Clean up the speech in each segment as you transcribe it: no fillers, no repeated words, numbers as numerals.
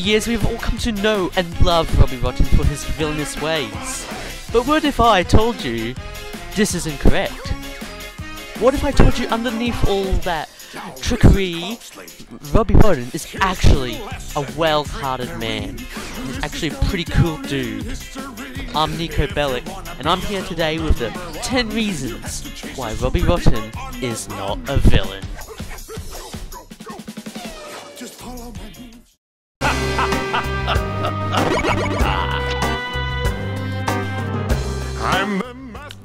years, we've all come to know and love Robbie Rotten for his villainous ways. But what if I told you this is incorrect? What if I told you underneath all that trickery, Robbie Rotten is actually a well-hearted man. He's actually a pretty cool dude. I'm Nico Bellic, and I'm here today with the 10 reasons why Robbie Rotten is not a villain.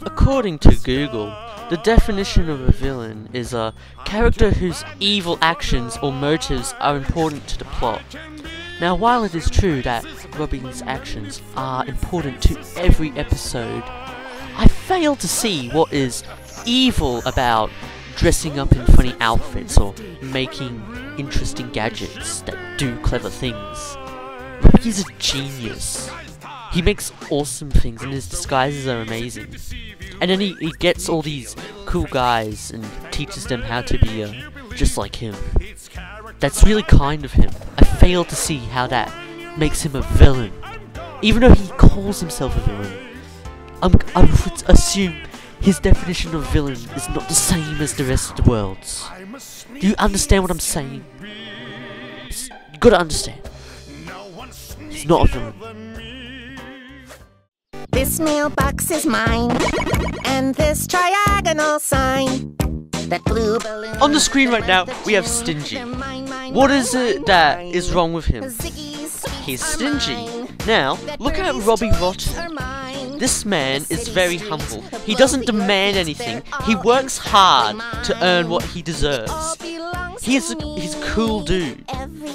According to Google, the definition of a villain is a character whose evil actions or motives are important to the plot. Now, while it is true that Robbie's actions are important to every episode, I fail to see what is evil about dressing up in funny outfits or making interesting gadgets that do clever things. Robbie is a genius. He makes awesome things and his disguises are amazing. And then he gets all these cool guys and teaches them how to be just like him. That's really kind of him. I fail to see how that makes him a villain. Even though he calls himself a villain, I would assume his definition of villain is not the same as the rest of the world's. Do you understand what I'm saying? You gotta understand. He's not a villain. This mailbox is mine, and this triagonal sign, that blue balloon. On the screen right now, we have Stingy. What is it that is wrong with him? He's stingy. Now, look at Robbie Rotten. This man is very humble. He doesn't demand anything. He works hard to earn what he deserves. He's a cool dude.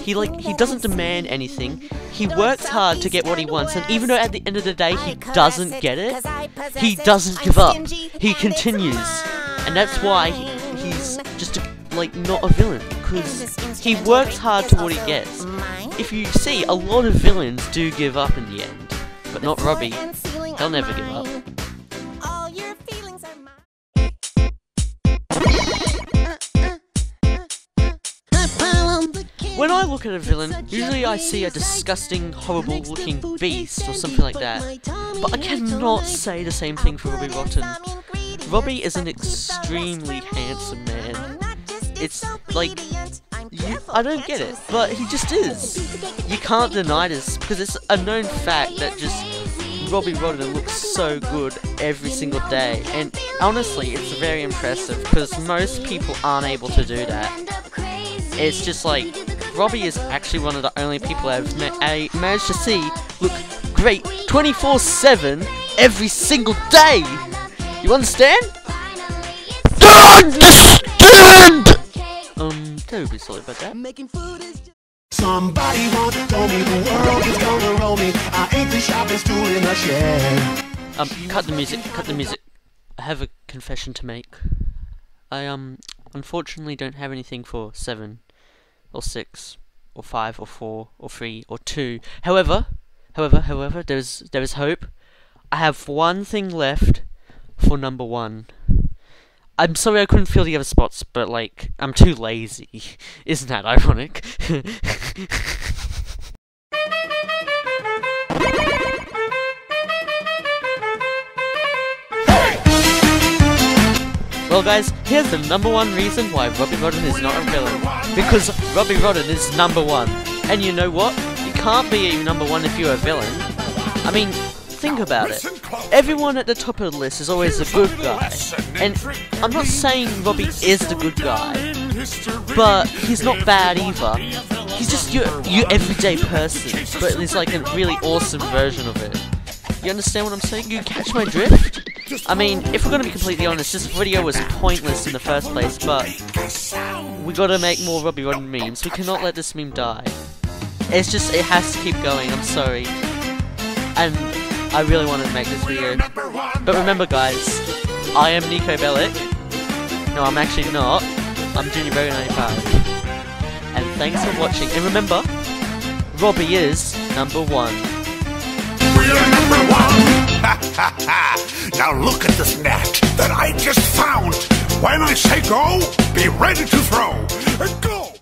He doesn't demand anything. He works hard to get what he wants, and even though at the end of the day he doesn't get it, he doesn't give up. He continues, and that's why he's just not a villain, because he works hard to what he gets. If you see, a lot of villains do give up in the end, but not Robbie. He'll never give up. When I look at a villain, usually I see a disgusting, horrible looking beast or something like that. But I cannot say the same thing for Robbie Rotten. Robbie is an extremely handsome man. It's like, I don't get it, but he just is. You can't deny this, because it's a known fact that just Robbie Rotten looks so good every single day. And honestly, it's very impressive, because most people aren't able to do that. It's just like, Robbie is actually one of the only people I've managed to see look great 24/7 every single day. You understand? Don't be sorry about that. Somebody once told me the world is gonna roll me. I ain't the sharpest tool in the shed. Cut the music. Cut the music. I have a confession to make. I unfortunately don't have anything for 7. Or 6, or 5, or 4, or 3, or 2. However, there is hope. I have one thing left for number 1. I'm sorry I couldn't fill the other spots, but I'm too lazy. Isn't that ironic? Well guys, here's the number 1 reason why Robbie Rotten is not a villain. Because Robbie Rotten is number 1. And you know what? You can't be number 1 if you're a villain. I mean, think about it. Everyone at the top of the list is always a good guy. And I'm not saying Robbie is the good guy, but he's not bad either. He's just your everyday person, but he's like a really awesome version of it. You understand what I'm saying? You catch my drift? I mean, if we're gonna be completely honest, this video was pointless in the first place, but we gotta make more Robbie Rotten memes. We cannot let this meme die. It's just, it has to keep going, I'm sorry. And I really wanted to make this video. But remember guys, I am Nico Bellic. No, I'm actually not. I'm JuniorBerry95. And thanks for watching. And remember, Robbie is number 1. We're number 1! Ha ha ha! Now look at this net that I just found! When I say go, be ready to throw! Go!